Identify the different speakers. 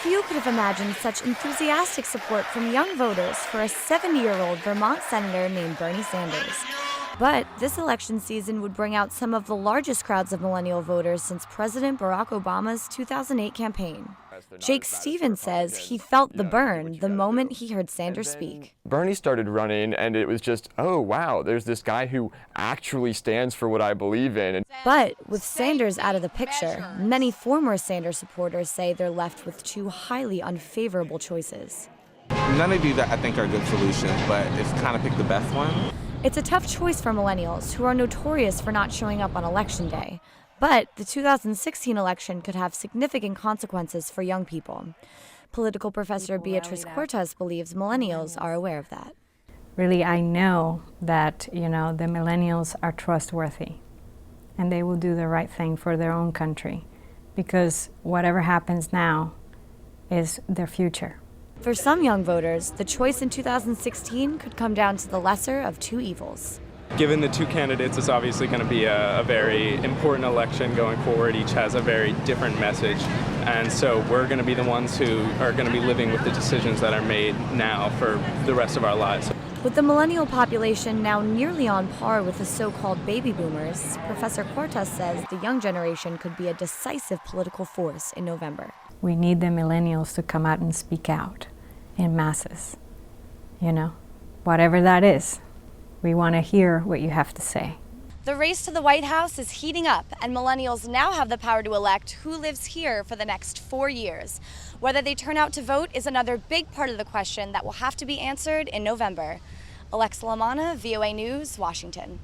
Speaker 1: Few could have imagined such enthusiastic support from young voters for a 70-year-old Vermont senator named Bernie Sanders. But this election season would bring out some of the largest crowds of millennial voters since President Barack Obama's 2008 campaign. Jake Stevens says he felt the burn the moment he heard Sanders speak.
Speaker 2: Bernie started running, and it was just, oh wow, there's this guy who actually stands for what I believe in.
Speaker 1: But with Sanders out of the picture, many former Sanders supporters say they're left with two highly unfavorable choices.
Speaker 3: None of these, I think, are good solutions, but it's kind of pick the best one.
Speaker 1: It's a tough choice for millennials, who are notorious for not showing up on Election Day. But the 2016 election could have significant consequences for young people. Political professor Beatrice Cortez believes millennials are aware of that.
Speaker 4: Really, I know that, the millennials are trustworthy, and they will do the right thing for their own country, because whatever happens now is their future.
Speaker 1: For some young voters, the choice in 2016 could come down to the lesser of two evils.
Speaker 5: Given the two candidates, it's obviously going to be a very important election going forward. Each has a very different message. And so we're going to be the ones who are going to be living with the decisions that are made now for the rest of our lives.
Speaker 1: With the millennial population now nearly on par with the so-called baby boomers, Professor Cortez says the young generation could be a decisive political force in November.
Speaker 4: We need the millennials to come out and speak out in masses, whatever that is. We want to hear what you have to say.
Speaker 1: The race to the White House is heating up, and millennials now have the power to elect who lives here for the next 4 years. Whether they turn out to vote is another big part of the question that will have to be answered in November. Lamanna, VOA News, Washington.